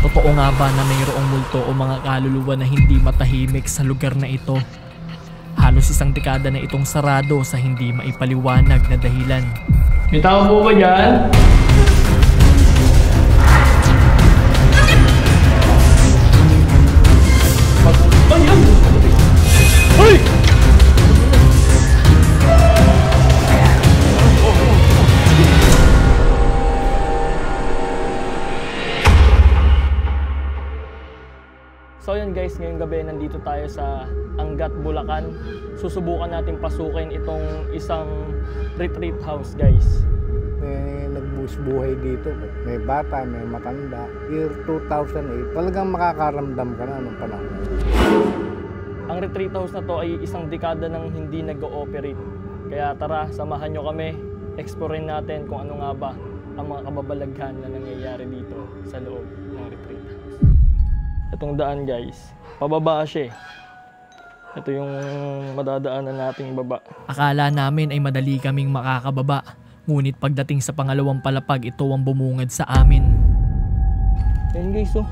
Totoo nga ba na mayroong multo o mga kaluluwa na hindi matahimik sa lugar na ito? Halos isang dekada na itong sarado sa hindi maipaliwanag na dahilan. May tao po ba dyan? Ay! So yun guys, ngayong gabi nandito tayo sa Angat, Bulacan. Susubukan natin pasukin itong isang retreat house guys. May nagbuhos buhay dito. May bata, may matanda. Year 2008, talagang makakaramdam ka na nung panahon. Ang retreat house na to ay isang dekada nang hindi nag-ooperate. Kaya tara, samahan nyo kami. Explorein natin kung ano nga ba ang mga kababalaghan na nangyayari dito sa loob ng retreat house. Itong daan guys, pababa siya. Ito yung madadaanan nating baba. Akala namin ay madali kaming makakababa. Ngunit pagdating sa pangalawang palapag, ito ang bumungad sa amin. Ayan guys oh.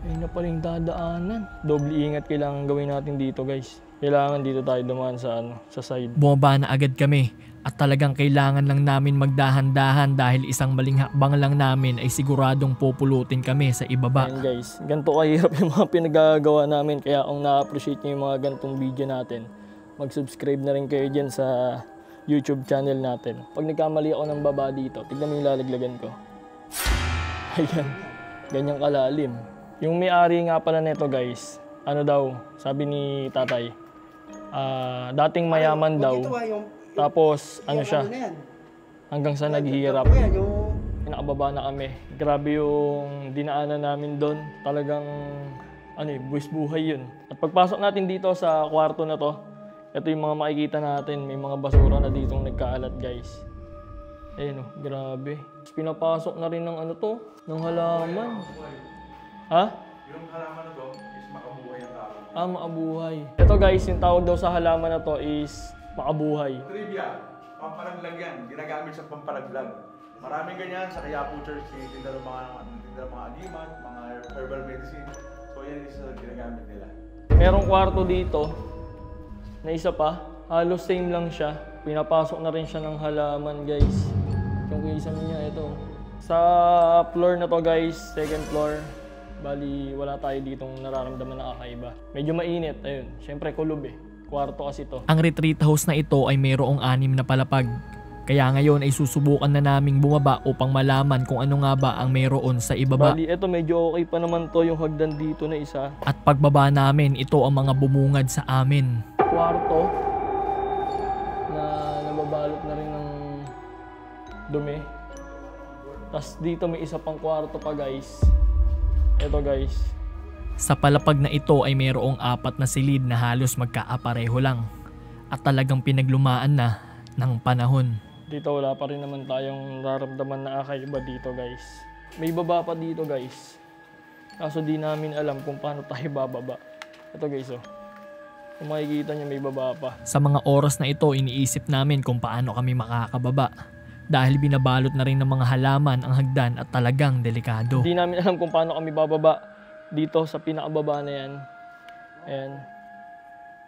Ayun na pala yung dadaanan. Doble ingat kailangan gawin natin dito guys. Kailangan dito tayo dumaan sa side. Bumaba na agad kami at talagang kailangan lang namin magdahan-dahan dahil isang maling hakbang lang namin ay siguradong pupulutin kami sa ibaba. Ayan guys, ganito kahirap yung mga pinagagawa namin. Kaya kung na-appreciate nyo yung mga ganitong video natin, mag-subscribe na rin kayo dyan sa YouTube channel natin. Pag nagkamali ako ng baba dito, tignan mo yung lalaglagan ko. Ayan, ganyang kalalim. Yung may-ari nga pala nito guys, ano daw, sabi ni tatay, dating mayaman daw, tapos ano siya, hanggang sa naghihirap. Pinakababa na kami. Grabe yung dinaanan namin doon. Talagang buwis buhay yun. At pagpasok natin dito sa kwarto na to, ito yung mga makikita natin. May mga basura na ditong nagkaalat guys. Ayun oh, grabe. Pinapasok na rin ng ng halaman. Ha? Yung halaman na to is makabuhay ang tao. Makabuhay. Ito guys, yung tawag daw sa halaman na to is makabuhay. Trivia, pampalaglag yan. Ginagamit sa pampalaglag. Maraming ganyan sa Quiapo Church, tinda ng mga aliman, mga herbal medicine. So yan is ginagamit nila. Merong kwarto dito na isa pa. Halos same lang siya. Pinapasok na rin siya ng halaman guys. Yung isa niya ito. Sa floor na to guys, second floor. Bali, wala tayo ditong nararamdaman na kakaiba. Medyo mainit, ayun. Siyempre, kulob eh. Kwarto kasi to. Ang retreat house na ito ay mayroong 6 na palapag. Kaya ngayon ay susubukan na naming bumaba upang malaman kung ano nga ba ang mayroon sa ibaba. Bali, ito medyo okay pa naman to yung hagdan dito na isa. At pagbaba namin, ito ang mga bumungad sa amin. Kwarto na nababalot na rin ng dumi. Tapos dito may isa pang kwarto pa guys. Ito guys. Sa palapag na ito ay mayroong 4 na silid na halos magkaapareho lang. At talagang pinaglumaan na ng panahon. Dito wala pa rin naman tayong nararamdaman na kakaiba dito guys. May baba pa dito guys. Kaso di namin alam kung paano tayo bababa. Ito guys oh. Kung makikita nyo may baba pa. Sa mga oras na ito iniisip namin kung paano kami makakababa. Dahil binabalot na rin ng mga halaman ang hagdan at talagang delikado. Hindi namin alam kung paano kami bababa dito sa pinakababa na yan. Ayan.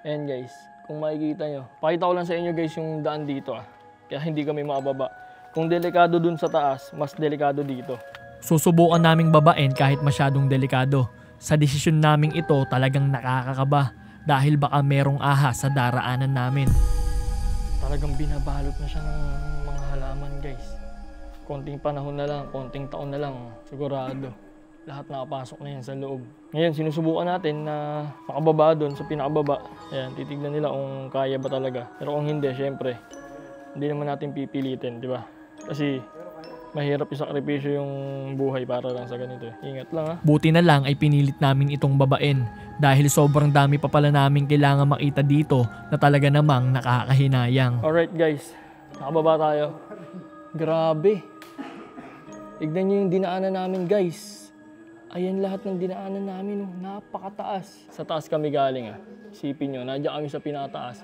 Ayan guys. Kung makikita nyo. Pakita ko lang sa inyo guys yung daan dito ah. Kaya hindi kami makababa. Kung delikado dun sa taas, mas delikado dito. Susubukan naming babain kahit masyadong delikado. Sa desisyon naming ito talagang nakakakaba. Dahil baka merong ahas sa daraanan namin. Talagang binabalot na siya ng mga halaman guys. Konting panahon na lang, konting taon na lang, sigurado. Lahat nakapasok na yan sa loob. Ngayon, sinusubukan natin na makababa doon sa pinakababa. Ayan, titignan nila kung kaya ba talaga. Pero kung hindi, syempre, hindi naman natin pipilitin, di ba? Kasi mahirap isakripisyo yung buhay para lang sa ganito. Ingat lang ha. Buti na lang ay pinilit namin itong babain. Dahil sobrang dami pa pala namin kailangan makita dito na talaga namang nakakahinayang. Alright guys, nakababa tayo. Grabe. Tignan nyo yung dinaanan namin guys. Ayan lahat ng dinaanan namin. Oh. Napakataas. Sa taas kami galing. Isipin nyo, nandiyan kami sa pinataas.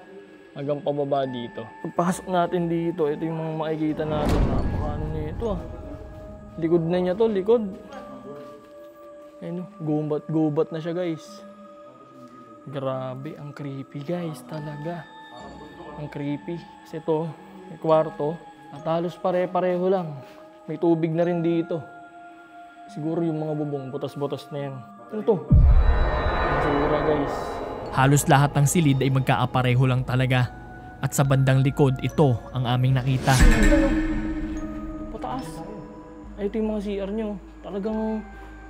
Hanggang pababa dito. Pagpasok natin dito, ito yung mga makikita natin. Napakaano nito ah. Likod na niya to, likod. Ayun, gubat na siya guys. Grabe, ang creepy guys talaga. Ang creepy. Kasi ito, may kwarto. At halos pare-pareho lang. May tubig na rin dito. Siguro yung mga bubong, butas-butas na yan. Ano to? Basura guys. Halos lahat ng silid ay magkaapareho lang talaga. At sa bandang likod, ito ang aming nakita. Pataas. Ay, ito yung mga CR nyo. Talagang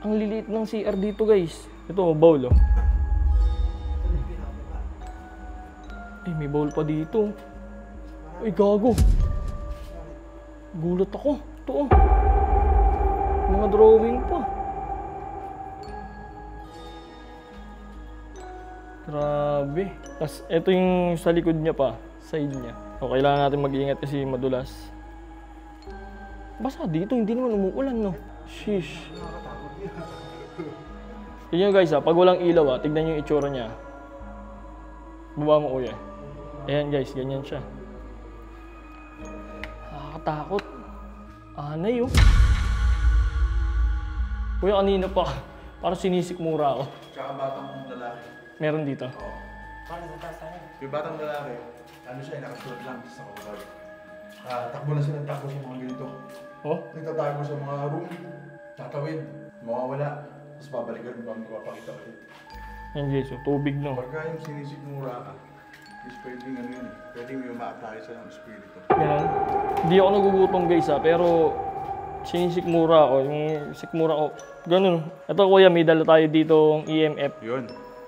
ang liliit ng CR dito guys. Ito, bowl oh. Ay, may bowl pa dito. Ay, gago. Gulat ako. Ito oh. Mga drawing pa. Grabe. Tapos ito yung sa likod niya pa. Side niya. O, kailangan natin mag-iingat kasi madulas. Basta dito, hindi naman umuulan, no? Sheesh. Tignan nyo guys ha, pag walang ilaw ha, tignan nyo yung itsura niya. Baba mo kuya. Ayan guys, ganyan siya. Nakakatakot. Anay oh. Kuya, kanina pa. Parang sinisikmura ako. Tsaka batang lalaki. Meron dito. Yung batang lalaki, ano siya, nakasulat lang sa kapag. Takbo na siya ng takbo sa mga ganito. Oh? Nagtatago sa mga room, tatawid, mawawala, tapos babalikan mo mapapakita ulit. Yan guys, oh, tubig no. Pagka yung sinisikmura ka, is pwedeng ano yun, pwedeng may umaatake sa ng espiritu. Ganun. Hindi ako nagugutom guys ha, pero sinisikmura ako, yung sikmura ko. Ganun. Ito kuya, may dala tayo dito ng EMF. Yun.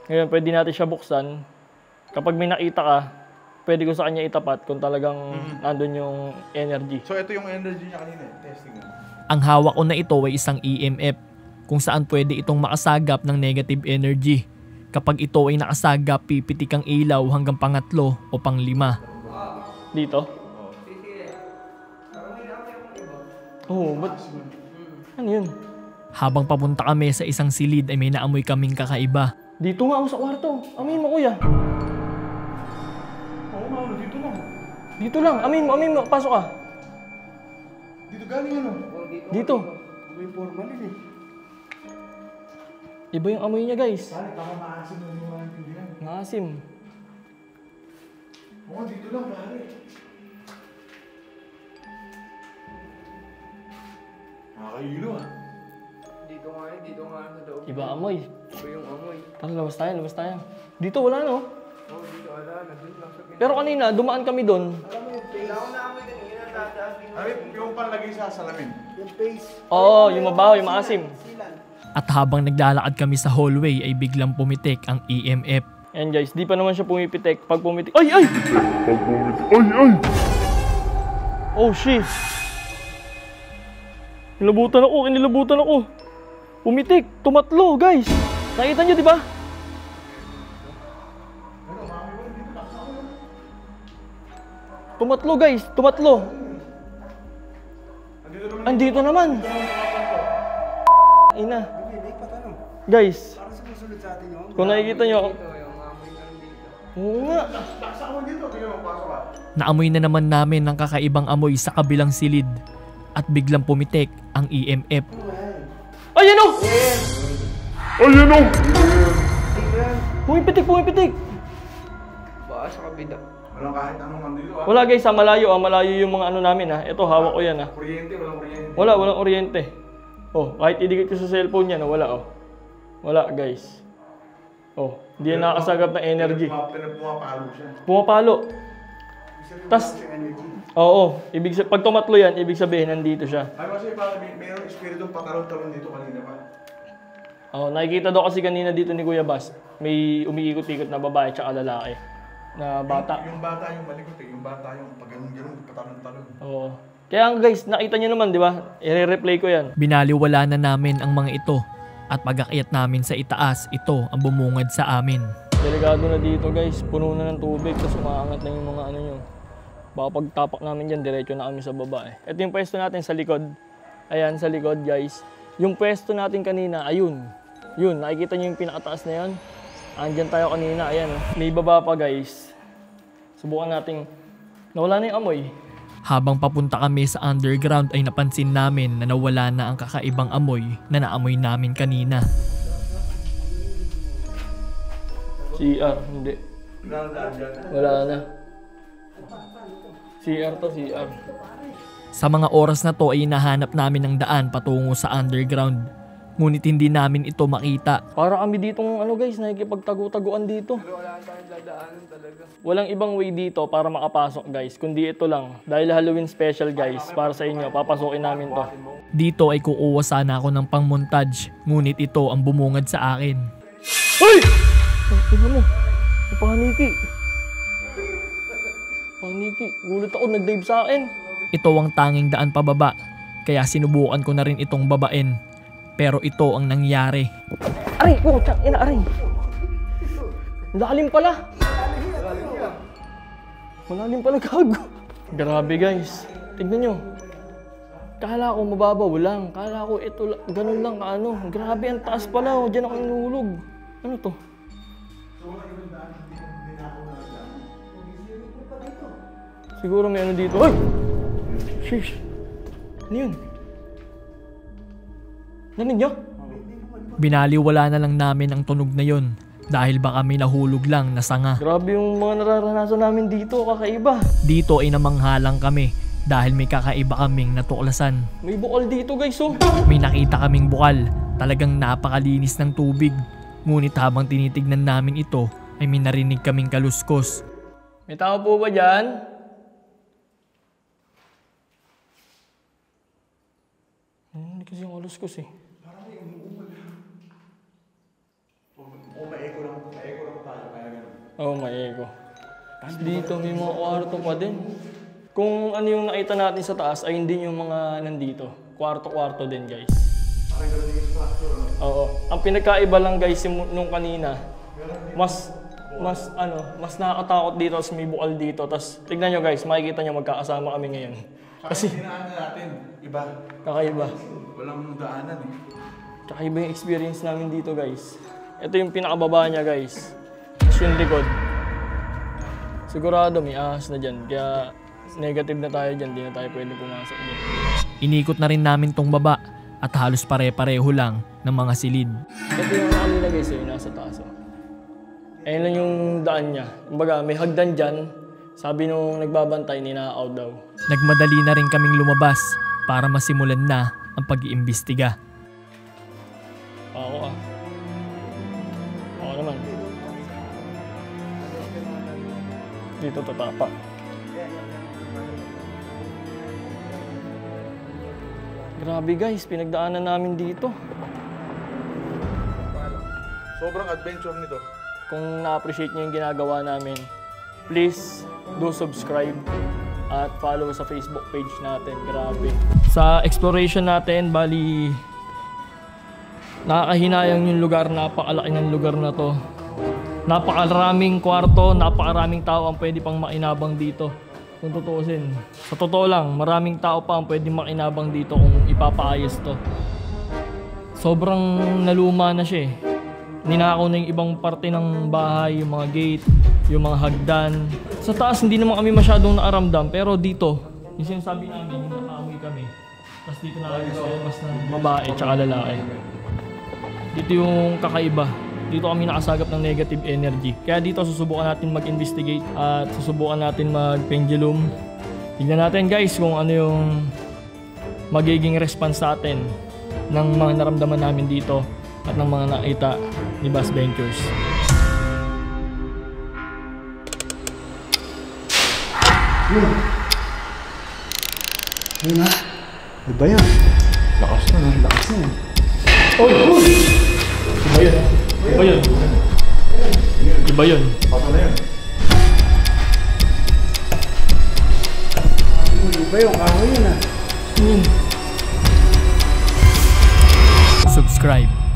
Ngayon, pwede natin siya buksan. Kapag may nakita ka, pwede ko sa kanya itapat kung talagang nandun yung energy. So ito yung energy niya kanina, testing mo. Ang hawak ko na ito ay isang EMF kung saan pwede itong makasagap ng negative energy. Kapag ito ay nakasagap, pipitik ang ilaw hanggang pangatlo o panglima. Dito? Oo, ba't? Ano yun? Habang papunta kami sa isang silid ay may naamoy kaming kakaiba. Dito nga ako sa kwarto. Amin mo kuya. Oo nga, dito lang. Dito lang. Amin mo. Pasok ka. Dito galing ano? Dito. May formalin eh. Iba yung amoy niya guys. Sali, tama maasim na yung mga intindihan. Maasim. Oo, dito lang pare. Nakakailo ah. Dito nga sa loob. Iba amoy. Iba yung amoy. Tara, labas tayo. Dito wala no? Oh, dito nandun lang sa Pero kanina, dumaan kami doon. Kailangan na amoy kanina, tataas din. Ay, yung panlagay sa salamin. Oo, yung mabaho, yung maasim. At habang naglalakad kami sa hallway ay biglang pumitik ang EMF. Ayan guys, di pa naman siya pumipitik. Pag pumitik, ay! Oh shit! Inilabutan ako. Pumitik, tumatlo guys. Nakita nyo di ba? Tumatlo guys, Andito naman. Ina. Guys, kung nakikita nyo, oo nga. Naamoy na naman namin ng kakaibang amoy sa kabilang silid at biglang pumitik ang EMF. Ayan o! Pumipitik! Baka sa kabila. Walang kahit anong nandito ah. Wala guys, malayo yung mga ano namin ha. Ito, hawak ko yan ha. Kuryente, walang kuryente. Walang kuryente. Oh, kahit idikit ko sa cellphone yan, wala oh. Wala guys. Oh, hindi yan nakakasagap ng energy. Pumapalo siya. Pumapalo. Tas, oo, pag tumatlo yan, ibig sabihin nandito siya. Ay, kasi parang mayroong espiritong patalon-talon dito kanina pa. Oh, nakikita daw kasi kanina dito ni Kuya Bas, may umiikot-ikot na babae tsaka lalaki. Na bata. Yung bata yung malikot eh. Yung bata yung pag ganun-ganun, patalon-talon. Oo. Kaya guys, nakita nyo naman, di ba? I-replay ko yan. Binaliwala na namin ang mga ito at pag-akyat namin sa itaas, ito ang bumungad sa amin. Delikado na dito guys, puno na ng tubig, tapos umaangat na yung mga ano nyo. Baka pagtapak namin dyan, diretso na kami sa baba eh. Ito yung pwesto natin sa likod. Ayan, sa likod guys. Yung pwesto natin kanina, ayun. Yun, nakikita nyo yung pinakataas na yan? Andyan tayo kanina, ayan. May baba pa guys. Subukan nating, nawala na yung amoy. Habang papunta kami sa underground ay napansin namin na nawala na ang kakaibang amoy na naamoy namin kanina. CR, hindi. Wala na daan dyan. Wala na. CR to, CR. Sa mga oras na to ay hinahanap namin ng daan patungo sa underground. Ngunit hindi namin ito makita. Para kami ditong ano guys, nakikipagtago-taguan dito. Pero wala tayong dadaanan talaga. Walang ibang way dito para makapasok guys, kundi ito lang. Dahil Halloween special guys, para sa inyo, papasukin namin to. Dito ay kukuha sana ako ng pang-montage, ngunit ito ang bumungad sa akin. Hoy! Tingnan mo, paniki. Paniki, gulat ako, nag-dive sa akin. Ito ang tanging daan pababa, kaya sinubukan ko na rin itong babain. Pero ito ang nangyari. Aray, putang ina, aray. Lalim pala. Malalim pala, gago. Grabe guys, tignan nyo. Kala ko mababaw lang. Kala ko ito, ganun lang ano. Grabe, ang taas pala. Diyan ako nahulog. Ano to? Siguro may ano dito. Ay! Sheesh! Ano yun? Narinig nyo? Binaliwala na lang namin ang tunog na yon dahil baka may nahulog lang na sanga. Grabe yung mga nararanasan namin dito, kakaiba. Dito ay namanghalang kami dahil may kakaiba kaming natuklasan. May bukal dito guys, oh. May nakita kaming bukal, talagang napakalinis ng tubig. Ngunit habang tinitignan namin ito ay may narinig kaming kaluskos. May tao po ba dyan? Hindi kasi yung kaluskos eh. O ma-echo lang tayo, kaya gano'n. Oo, may echo. Dito may mga kwarto pa din. Kung ano yung nakita natin sa taas ay hindi yung mga nandito. Kwarto-kwarto din guys. Parang gano'n yung structure, no? Oo. Ang pinagkaiba lang guys nung kanina, mas nakakatakot dito, tapos may bukal dito. Tapos tignan nyo guys, makikita nyo magkakasama kami ngayon. Kasi Dinaanan natin, iba. kakaiba. Walang daanan eh. Kakaiba yung experience namin dito guys. Ito yung pinakababa niya guys. Tapos yung likod. Sigurado may ahas na dyan. Kaya negative na tayo dyan. Di na tayo pwede pumasok dyan. Inikot na rin namin tong baba at halos pare-pareho lang ng mga silid. Ito yung kanina guys, yung nasa taas. Oh. Ayun lang yung daan niya. Kumbaga may hagdan dyan. Sabi nung nagbabantay, ninaaw daw. Nagmadali na rin kaming lumabas para masimulan na ang pag-iimbestiga. Ako Ako naman. Dito tatapa. Grabe guys, pinagdaanan namin dito. Sobrang adventure nito. Kung na-appreciate niyo yung ginagawa namin, please do subscribe at follow sa Facebook page natin. Grabe. Sa exploration natin, bali nakakahinayang yung lugar, napakalaki ng lugar na to. Napakaraming kwarto, napakaraming tao ang pwede pang makinabang dito. Kung tutuusin. Sa totoo lang, maraming tao pa ang pwede makinabang dito kung ipapaayos to. Sobrang naluma na siya eh. Ninakaw na yung ibang parte ng bahay, yung mga gate, yung mga hagdan. Sa taas hindi naman kami masyadong naaramdam, pero dito, yung sinasabi namin, yung nakaamoy kami. Tapos dito na kami sa mas ng babae tsaka lalaki. Dito yung kakaiba. Dito kami nakasagap ng negative energy. Kaya dito susubukan natin mag-investigate at susubukan natin mag-pendulum. Tignan natin guys kung ano yung magiging response sa atin ng mga naramdaman namin dito at ng mga nakita ni Bass Ventures. Ayun na. Iba yan. Lakas na. Lakas na. Oh! Iba yun. Iba yun. Iba yun. Pato na yun. Iba yung kahoy yun ah. Subscribe